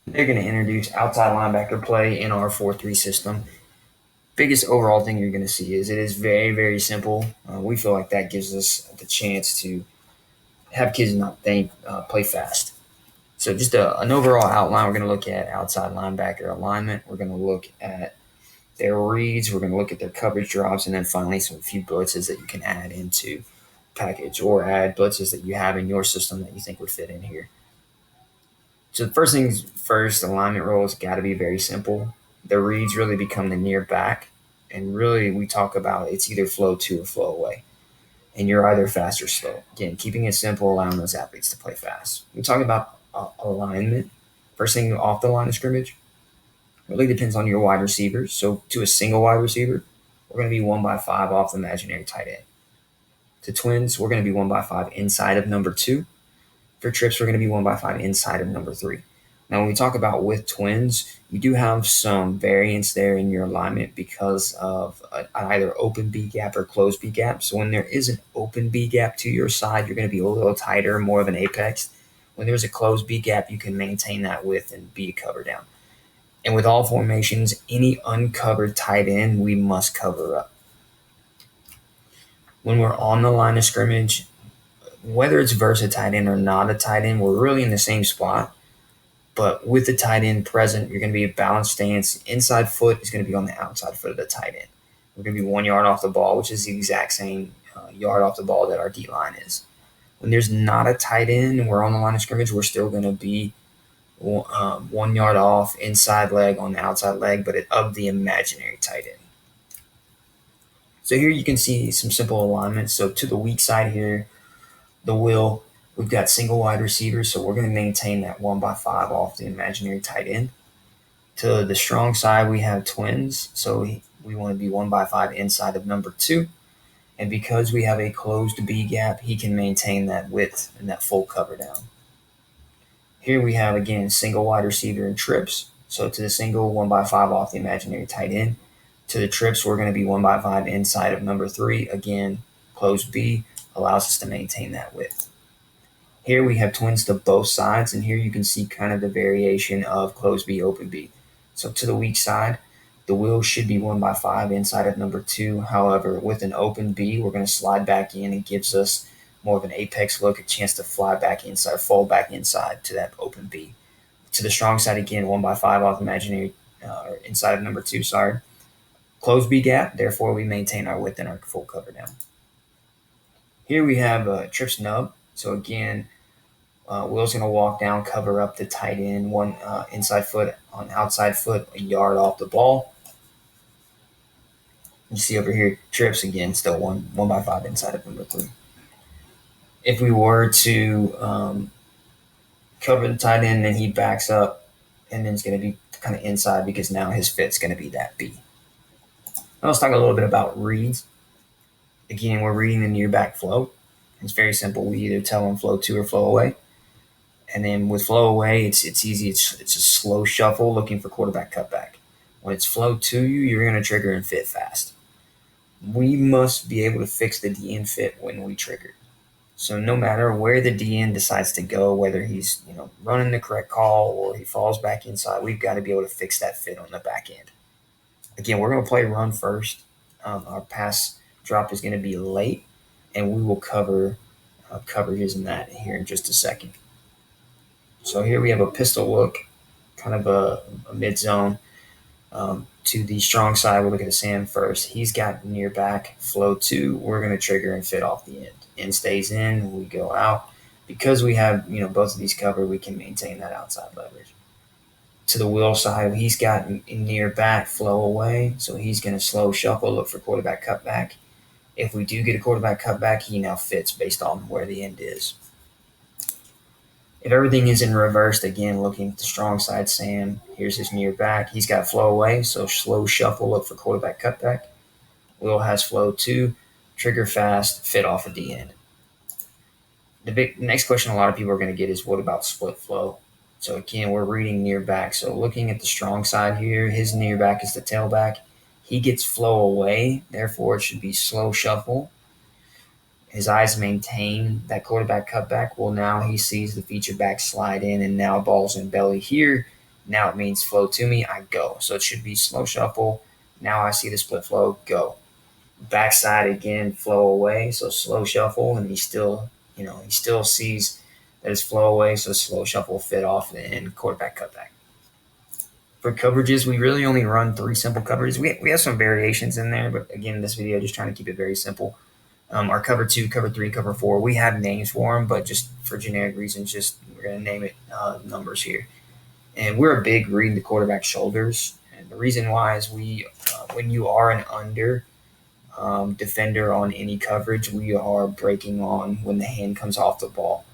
They're going to introduce outside linebacker play in our 4-3 system. Biggest overall thing you're going to see is it is very, very simple. We feel like that gives us the chance to have kids not think, play fast. So just an overall outline, we're going to look at outside linebacker alignment. We're going to look at their reads. We're going to look at their coverage drops, and then finally some few blitzes that you can add into package or add blitzes that you have in your system that you think would fit in here. So the first things first, alignment roles got to be very simple. The reads really become the near back, and really we talk about it's either flow to or flow away, and you're either fast or slow. Again, keeping it simple, allowing those athletes to play fast. We talk about alignment. First thing off the line of scrimmage really depends on your wide receivers. So to a single wide receiver, we're going to be 1x5 off the imaginary tight end. To twins, we're going to be 1x5 inside of number 2. For trips, we're going to be 1x5 inside of number 3. Now, when we talk about with twins, you do have some variance there in your alignment because of either open B gap or closed B gap. So when there is an open B gap to your side, you're going to be a little tighter, more of an apex. When there's a closed B gap, you can maintain that width and be a cover down. And with all formations, any uncovered tight end, we must cover up. When we're on the line of scrimmage, whether it's versus a tight end or not a tight end, we're really in the same spot. But with the tight end present, you're going to be a balanced stance. Inside foot is going to be on the outside foot of the tight end. We're going to be 1 yard off the ball, which is the exact same yard off the ball that our D line is. When there's not a tight end and we're on the line of scrimmage, we're still going to be 1 yard off inside leg on the outside leg, but of the imaginary tight end. So here you can see some simple alignments. So to the weak side here, the will, we've got single wide receivers, so we're going to maintain that 1x5 off the imaginary tight end. To the strong side, we have twins, so we want to be 1x5 inside of number 2. And because we have a closed B gap, he can maintain that width and that full cover down. Here we have, again, single wide receiver and trips. So to the single, 1x5 off the imaginary tight end. To the trips, we're going to be 1x5 inside of number 3. Again, closed B allows us to maintain that width. Here we have twins to both sides, and here you can see kind of the variation of closed B, open B. So to the weak side, the wheel should be 1x5 inside of number 2. However, with an open B, we're going to slide back in and gives us more of an apex look, a chance to fly back inside, fall back inside to that open B. To the strong side again, 1x5 off imaginary inside of number 2. Sorry, closed B gap. Therefore, we maintain our width and our full cover down. Here we have trips nub. So again, Will's going to walk down, cover up the tight end, one inside foot on outside foot, a yard off the ball. You see over here, trips again, still 1x5 inside of number 3. If we were to cover the tight end, then he backs up, and then it's going to be kind of inside because now his fit's going to be that B. Now let's talk a little bit about reads. Again, we're reading the near back flow. It's very simple. We either tell him flow to or flow away. And then with flow away, it's easy. It's a slow shuffle looking for quarterback cutback. When it's flow to you, you're going to trigger and fit fast. We must be able to fix the DN fit when we trigger. So no matter where the DN decides to go, whether he's running the correct call or he falls back inside, we've got to be able to fix that fit on the back end. Again, we're going to play run first. Our pass drop is going to be late, and we will cover coverages in that here in just a second. So here we have a pistol look, kind of a mid zone. To the strong side, we'll look at the Sam first. He's got near back flow 2. We're going to trigger and fit off the end. End stays in, we go out. Because we have both of these covered, we can maintain that outside leverage. To the wheel side, he's got near back flow away, so he's going to slow shuffle, look for quarterback cutback. If we do get a quarterback cutback, he now fits based on where the end is. If everything is in reversed, again, looking at the strong side, Sam, here's his near back. He's got flow away, so slow shuffle, look for quarterback cutback. Will has flow 2, trigger fast, fit off of the end. The next question a lot of people are going to get is, what about split flow? So again, we're reading near back. So looking at the strong side here, his near back is the tailback. He gets flow away, therefore it should be slow shuffle. His eyes maintain that quarterback cutback. Well, now he sees the feature back slide in, and now ball's in belly here. Now it means flow to me, I go. So it should be slow shuffle. Now I see the split flow, go. Backside again, flow away. So slow shuffle, and he still sees that it's flow away. So slow shuffle, fit off, and quarterback cutback. For coverages, we really only run three simple coverages. We have some variations in there, but again, this video just trying to keep it very simple. Our cover two, cover three, cover four, we have names for them, but just for generic reasons, just we're going to name it numbers here. And we're a big reading the quarterback shoulders. And the reason why is when you are an under defender on any coverage, we are breaking on when the hand comes off the ball.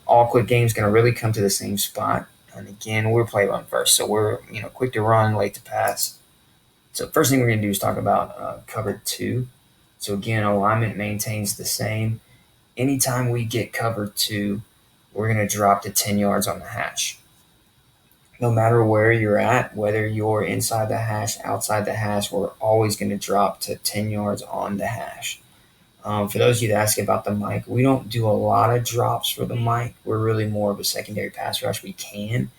All quick games going to really come to the same spot. And again, we're play run first, so we're quick to run, late to pass. So first thing we're going to do is talk about cover two. So again, alignment maintains the same. Anytime we get cover two, we're going to drop to 10 yards on the hash. No matter where you're at, whether you're inside the hash, outside the hash, we're always going to drop to 10 yards on the hash. For those of you that ask about the mic, we don't do a lot of drops for the mic. We're really more of a secondary pass rush. We can,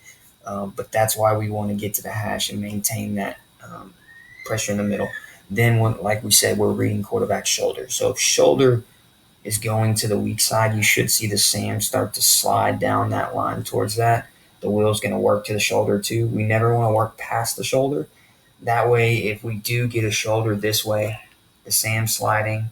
but that's why we want to get to the hash and maintain that pressure in the middle. Then, like we said, we're reading quarterback shoulder. So if shoulder is going to the weak side, you should see the Sam start to slide down that line towards that. The wheel's going to work to the shoulder too. We never want to work past the shoulder. That way, if we do get a shoulder this way, the Sam sliding,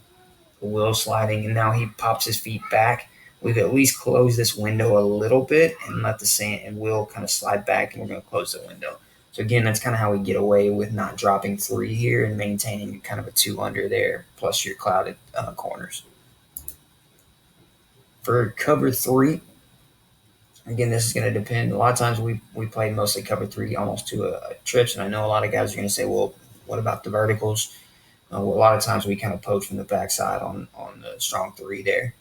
the wheel sliding, and now he pops his feet back, we've at least closed this window a little bit and let the Sam and wheel kind of slide back, and we're going to close the window. So again, that's kind of how we get away with not dropping three here and maintaining kind of a two under there, plus your clouded corners. For cover three, again, this is going to depend. A lot of times we play mostly cover three almost to a trips, and I know a lot of guys are going to say, well, what about the verticals? Well, a lot of times we kind of poach from the backside on the strong three there.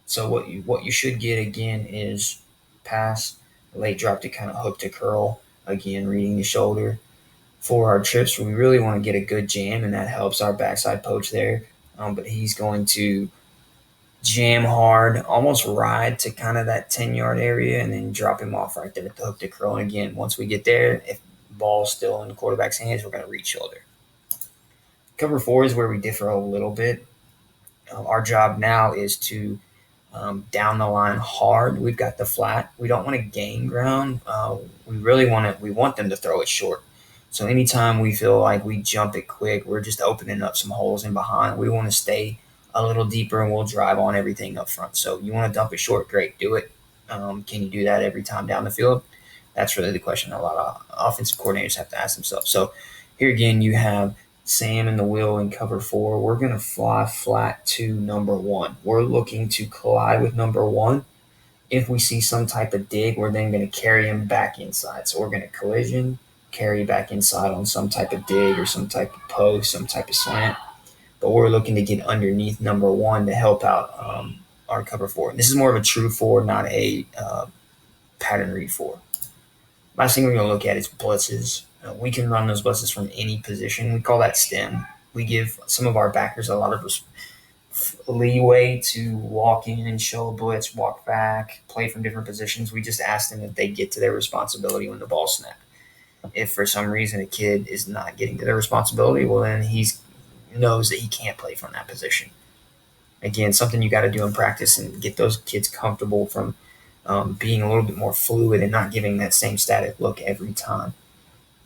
So what you should get again is pass, late drop to kind of hook to curl, again reading the shoulder. For our trips, we really want to get a good jam, and that helps our backside poach there. But he's going to jam hard, almost ride to kind of that 10-yard area, and then drop him off right there at the hook to curl. And again, once we get there, if the ball's still in the quarterback's hands, we're going to read shoulder. Cover four is where we differ a little bit. Our job now is to down the line hard. We've got the flat. We don't want to gain ground. We want them to throw it short. So anytime we feel like we jump it quick, we're just opening up some holes in behind. We want to stay a little deeper, and we'll drive on everything up front. So you want to dump it short, great, do it. Can you do that every time down the field? That's really the question a lot of offensive coordinators have to ask themselves. So here again, you have Sam and the wheel in cover four. We're going to fly flat to number one. We're looking to collide with number one. If we see some type of dig, we're then going to carry him back inside. So we're going to collision, carry back inside on some type of dig or some type of post, some type of slant. But we're looking to get underneath number one to help out our cover four. This is more of a true four, not a pattern read four. Last thing we're going to look at is blitzes. We can run those blitzes from any position. We call that stem. We give some of our backers a lot of leeway to walk in and show a blitz, walk back, play from different positions. We just ask them that they get to their responsibility when the ball snapped. If for some reason a kid is not getting to their responsibility, well, then he knows that he can't play from that position. Again, something you got to do in practice and get those kids comfortable from being a little bit more fluid and not giving that same static look every time.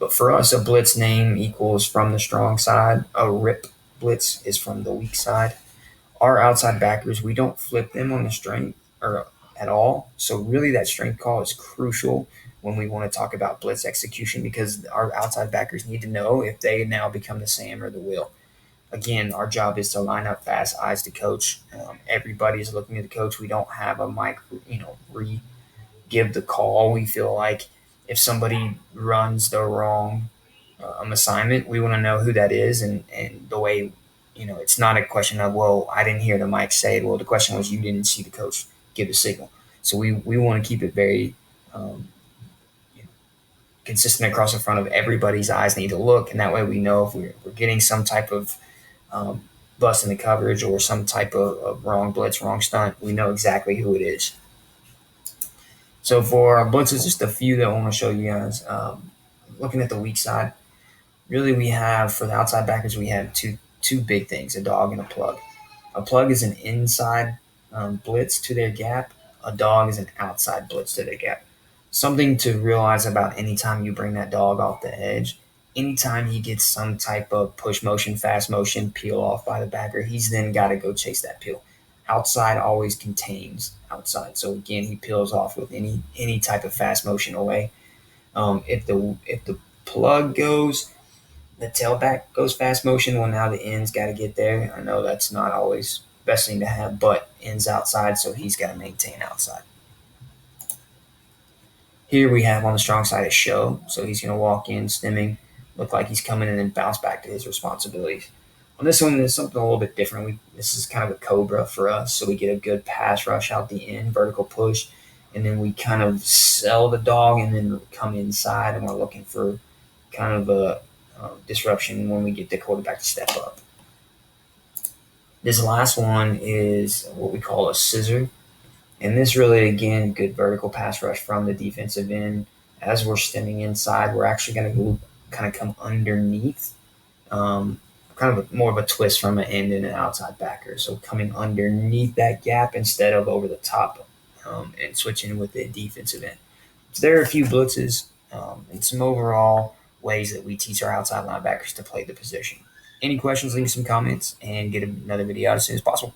But for us, a blitz name equals from the strong side. A rip blitz is from the weak side. Our outside backers, we don't flip them on the strength or at all. So really that strength call is crucial when we want to talk about blitz execution, because our outside backers need to know if they now become the Sam or the Will. Again, our job is to line up fast, eyes to coach. Everybody is looking at the coach. We don't have a mic, give the call. We feel like if somebody runs the wrong assignment, we want to know who that is. And the way, it's not a question of, well, I didn't hear the mic say it. Well, the question was, you didn't see the coach give the signal. So we want to keep it very consistent across the front of everybody's eyes need to look. And that way we know if we're getting some type of bust in the coverage or some type of wrong blitz, wrong stunt, we know exactly who it is. So for our blitzes, just a few that I want to show you guys. Looking at the weak side, really we have for the outside backers we have two big things: a dog and a plug. A plug is an inside blitz to their gap. A dog is an outside blitz to their gap. Something to realize about anytime you bring that dog off the edge, anytime he gets some type of push motion, fast motion, peel off by the backer, he's then got to go chase that peel. Outside always contains outside. So again, he peels off with any type of fast motion away. If the plug goes, the tailback goes fast motion. Well, now the end's got to get there. I know that's not always best thing to have, but end's outside, so he's got to maintain outside. Here we have on the strong side a show, so he's going to walk in stemming, look like he's coming in and bounce back to his responsibilities. On this one, there's something a little bit different. This is kind of a cobra for us, so we get a good pass rush out the end, vertical push, and then we kind of sell the dog and then come inside, and we're looking for kind of a disruption when we get the quarterback to step up. This last one is what we call a scissor. And this really, again, good vertical pass rush from the defensive end. As we're stemming inside, we're actually going to kind of come underneath, kind of more of a twist from an end and an outside backer. So coming underneath that gap instead of over the top and switching with the defensive end. So there are a few blitzes and some overall ways that we teach our outside linebackers to play the position. Any questions, leave some comments and get another video out as soon as possible.